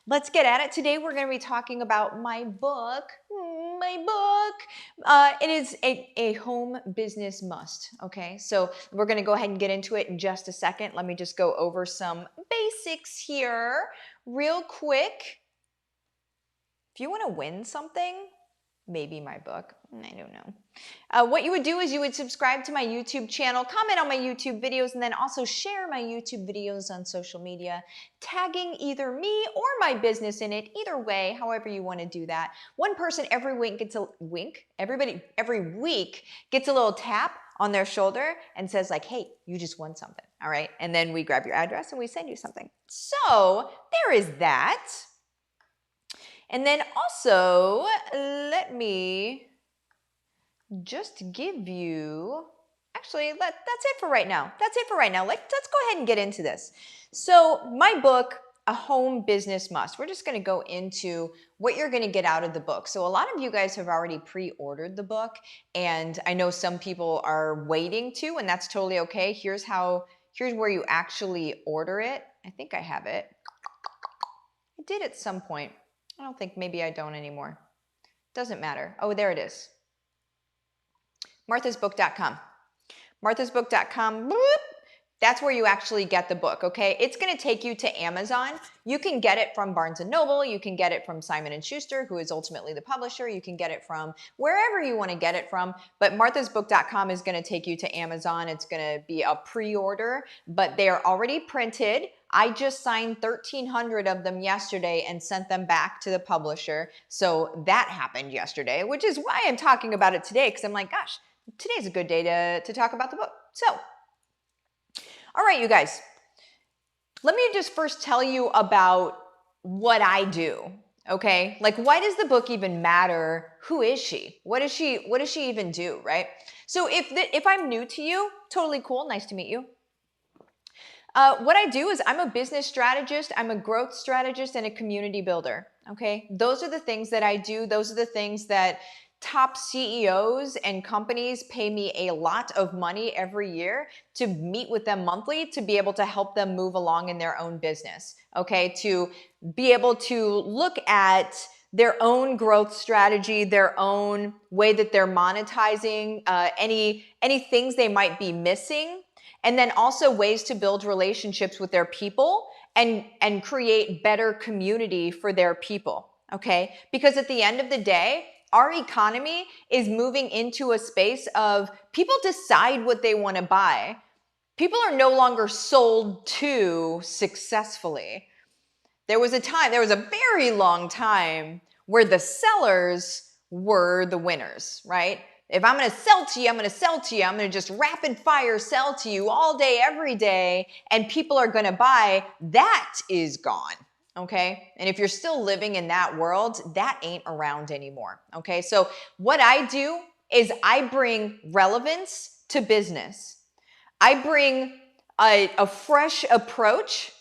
let's get at it. Today we're going to be talking about my book. It is a home business must, okay? So we're going to go ahead and get into it in just a second. Let me just go over some basics here real quick. If you want to win something, maybe my book, I don't know. What you would do is you would subscribe to my YouTube channel, comment on my YouTube videos, and then also share my YouTube videos on social media, tagging either me or my business in it, either way, however you want to do that. One person every week gets a everybody every week gets a little tap on their shoulder and says like, hey, you just won something, all right? And then we grab your address and we send you something. So there is that. And then also, let me just give you, actually, that's it for right now. That's it for right now. Let's go ahead and get into this. So my book, A Home Business Must. We're just going to go into what you're going to get out of the book. So a lot of you guys have already pre-ordered the book, and I know some people are waiting to, and that's totally okay. Here's where you actually order it. I think I have it. I did at some point. I don't think, maybe I don't anymore. Doesn't matter. Oh, there it is. marthasbook.com. marthasbook.com. That's where you actually get the book, okay? It's going to take you to Amazon. You can get it from Barnes & Noble. You can get it from Simon & Schuster, who is ultimately the publisher. You can get it from wherever you want to get it from. But marthasbook.com is going to take you to Amazon. It's going to be a pre-order, but they are already printed. I just signed 1,300 of them yesterday and sent them back to the publisher. So that happened yesterday, which is why I'm talking about it today, because I'm like, gosh, today's a good day to talk about the book. So, all right, you guys, let me just first tell you about what I do, okay? Like, why does the book even matter? Who is she? What does she even do, right? So if I'm new to you, totally cool, nice to meet you. What I do is I'm a business strategist, I'm a growth strategist, and a community builder, okay? Those are the things that I do. Those are the things that top CEOs and companies pay me a lot of money every year to meet with them monthly to be able to help them move along in their own business, okay? To be able to look at their own growth strategy, their own way that they're monetizing, any things they might be missing, and then also ways to build relationships with their people and create better community for their people, okay? Because at the end of the day, our economy is moving into a space of people decide what they want to buy. People are no longer sold to successfully. There was a very long time where the sellers were the winners, right? If I'm going to sell to you, I'm going to sell to you. I'm going to just rapid fire sell to you all day, every day, and people are going to buy. That is gone. Okay. And if you're still living in that world, that ain't around anymore. Okay. So what I do is I bring relevance to business. I bring a fresh approach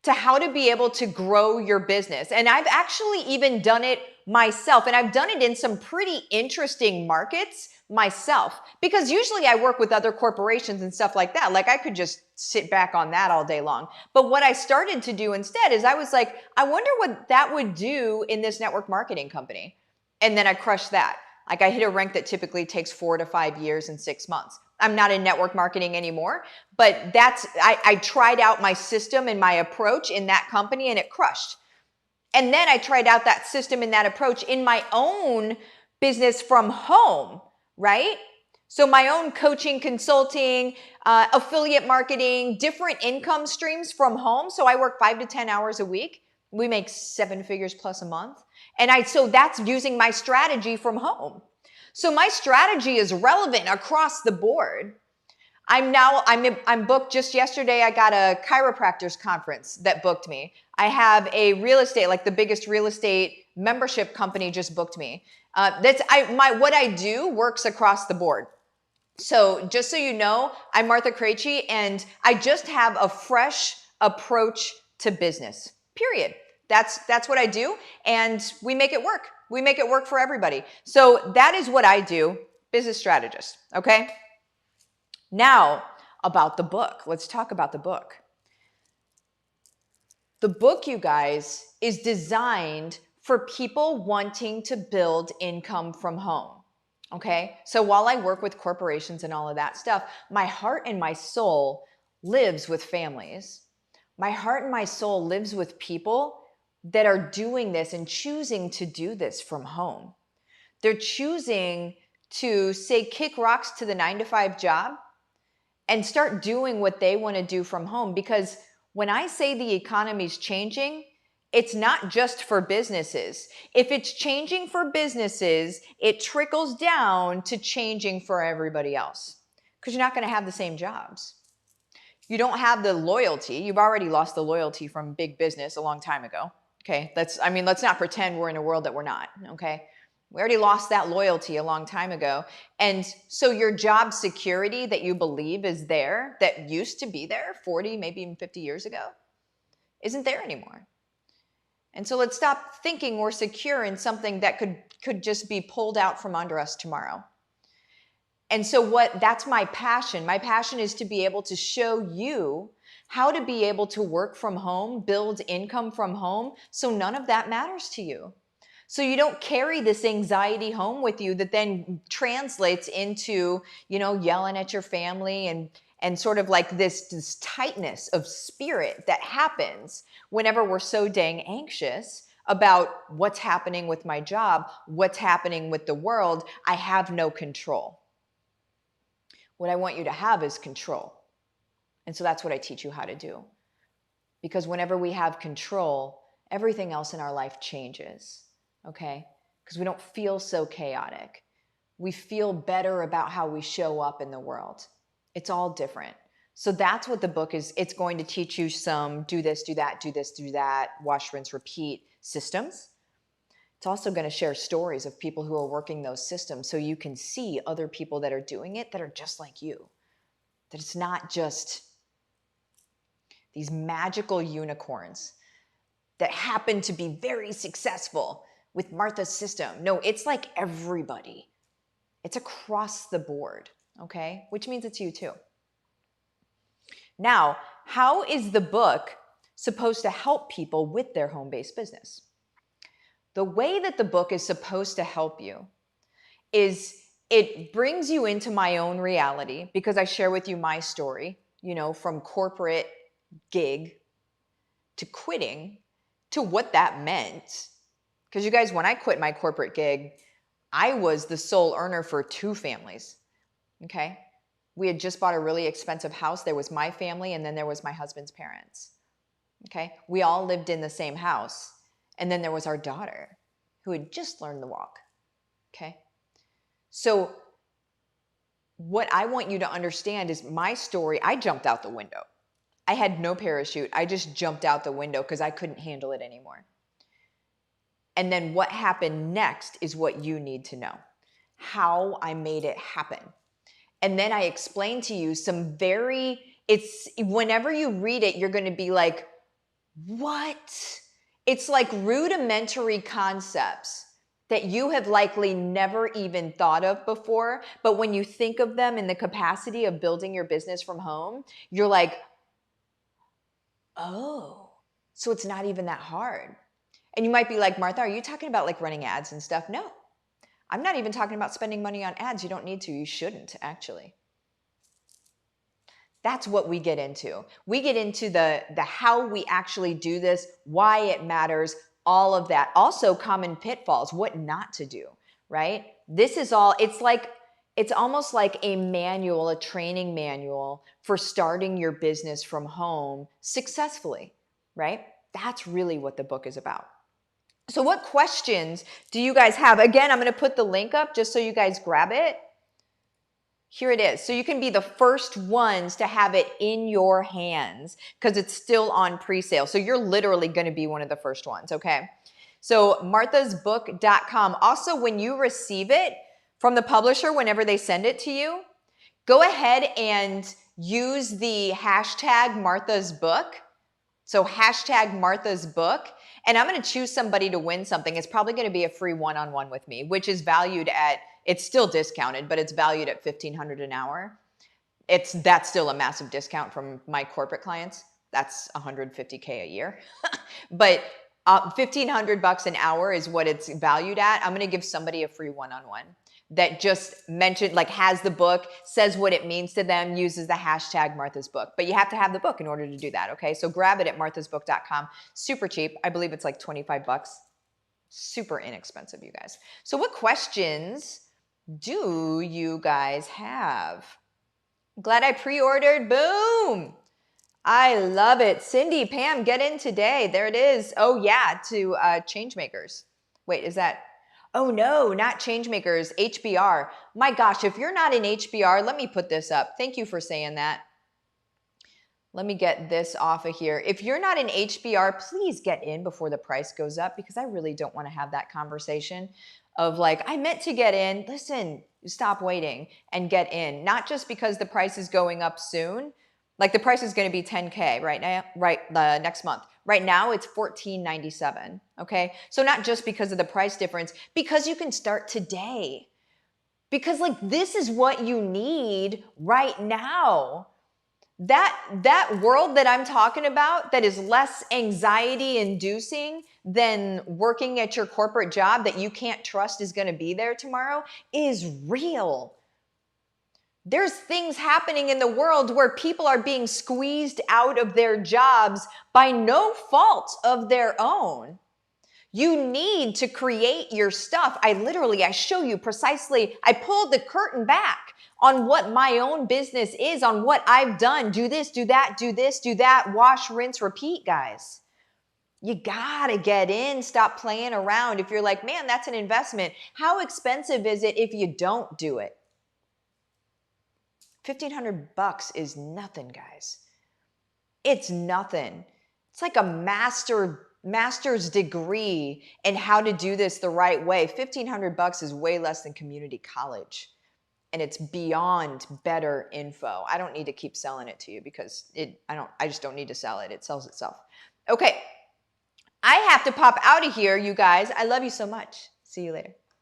to how to be able to grow your business. And I've actually even done it myself. And I've done it in some pretty interesting markets myself, because usually I work with other corporations and stuff like that. Like I could just sit back on that all day long. But what I started to do instead is I was like, I wonder what that would do in this network marketing company. And then I crushed that. Like I hit a rank that typically takes 4 to 5 years and 6 months. I'm not in network marketing anymore, but I tried out my system and my approach in that company and it crushed. And then I tried out that system and that approach in my own business from home, right? So my own coaching, consulting, affiliate marketing, different income streams from home. So I work 5 to 10 hours a week. We make 7 figures plus a month. So that's using my strategy from home. So my strategy is relevant across the board. I'm booked. Just yesterday, I got a chiropractor's conference that booked me. I have a real estate, like the biggest real estate membership company just booked me. What I do works across the board. So just so you know, I'm Martha Krejci, and I just have a fresh approach to business, period. That's what I do, and we make it work. We make it work for everybody. So that is what I do, business strategist, okay? Now, about the book. Let's talk about the book. The book, you guys, is designed for people wanting to build income from home. Okay. So while I work with corporations and all of that stuff, my heart and my soul lives with families. My heart and my soul lives with people that are doing this and choosing to do this from home. They're choosing to say, kick rocks to the 9-to-5 job and start doing what they want to do from home. Because when I say the economy's changing, it's not just for businesses. If it's changing for businesses, it trickles down to changing for everybody else, because you're not going to have the same jobs. You don't have the loyalty. You've already lost the loyalty from big business a long time ago. Okay. Let's not pretend we're in a world that we're not. Okay. We already lost that loyalty a long time ago. And so your job security that you believe is there, that used to be there 40, maybe even 50 years ago, isn't there anymore. And so let's stop thinking we're secure in something that could just be pulled out from under us tomorrow. And so that's my passion. My passion is to be able to show you how to be able to work from home, build income from home, so none of that matters to you. So you don't carry this anxiety home with you that then translates into, yelling at your family and sort of like this tightness of spirit that happens whenever we're so dang anxious about what's happening with my job, what's happening with the world. I have no control. What I want you to have is control. And so that's what I teach you how to do. Because whenever we have control, everything else in our life changes. Okay? Because we don't feel so chaotic. We feel better about how we show up in the world. It's all different. So that's what the book is. It's going to teach you some do this, do that, do this, do that, wash, rinse, repeat systems. It's also going to share stories of people who are working those systems so you can see other people that are doing it that are just like you. That it's not just these magical unicorns that happen to be very successful with Martha's system. No, it's like everybody. It's across the board, okay? Which means it's you too. Now, how is the book supposed to help people with their home-based business? The way that the book is supposed to help you is it brings you into my own reality, because I share with you my story, from corporate gig to quitting to what that meant. Because you guys, when I quit my corporate gig, I was the sole earner for 2 families, okay? We had just bought a really expensive house. There was my family, and then there was my husband's parents, okay? We all lived in the same house. And then there was our daughter who had just learned to walk, okay? So what I want you to understand is my story. I jumped out the window. I had no parachute. I just jumped out the window because I couldn't handle it anymore. And then what happened next is what you need to know. How I made it happen. And then I explained to you some whenever you read it, you're going to be like, what? It's like rudimentary concepts that you have likely never even thought of before. But when you think of them in the capacity of building your business from home, you're like, oh, so it's not even that hard. And you might be like, Martha, are you talking about like running ads and stuff? No, I'm not even talking about spending money on ads. You don't need to. You shouldn't, actually. That's what we get into. We get into the how we actually do this, why it matters, all of that. Also common pitfalls, what not to do, right? This is all, it's almost like a manual, a training manual for starting your business from home successfully, right? That's really what the book is about. So what questions do you guys have? Again, I'm going to put the link up just so you guys grab it. Here it is. So you can be the first ones to have it in your hands because it's still on pre-sale. So you're literally going to be one of the first ones, okay? So marthasbook.com. Also, when you receive it from the publisher, whenever they send it to you, go ahead and use the hashtag Martha's Book. So hashtag Martha's Book. And I'm going to choose somebody to win something. It's probably going to be a free one-on-one with me, which is valued at, it's still discounted, but it's valued at $1,500 an hour. That's still a massive discount from my corporate clients. That's $150K a year. But $1,500 an hour is what it's valued at. I'm going to give somebody a free one-on-one that just mentioned, like, has the book, says what it means to them, uses the hashtag Martha's Book. But you have to have the book in order to do that, okay? So grab it at marthasbook.com. Super cheap. I believe it's like 25 bucks. Super inexpensive, you guys. So what questions do you guys have? Glad I pre-ordered. Boom. I love it. Cindy, Pam, get in today. There it is. Oh yeah, to Changemakers. Wait, is that? Oh no, not Changemakers, HBR. My gosh, if you're not in HBR, let me put this up. Thank you for saying that. Let me get this off of here. If you're not in HBR, please get in before the price goes up, because I really don't want to have that conversation of like, I meant to get in. Listen, stop waiting and get in. Not just because the price is going up soon. Like, the price is going to be $10K right now, next month. Right now it's $14.97. Okay. So not just because of the price difference, because you can start today. Because like, this is what you need right now. That world that I'm talking about, that is less anxiety inducing than working at your corporate job that you can't trust is going to be there tomorrow, is real. There's things happening in the world where people are being squeezed out of their jobs by no fault of their own. You need to create your stuff. I show you precisely, I pulled the curtain back on what my own business is, on what I've done. Do this, do that, do this, do that, wash, rinse, repeat, guys. You gotta get in, stop playing around. If you're like, man, that's an investment. How expensive is it if you don't do it? $1,500 is nothing, guys. It's nothing. It's like a master's degree in how to do this the right way. $1,500 is way less than community college. And it's beyond better info. I don't need to keep selling it to you because I just don't need to sell it. It sells itself. Okay. I have to pop out of here, you guys. I love you so much. See you later.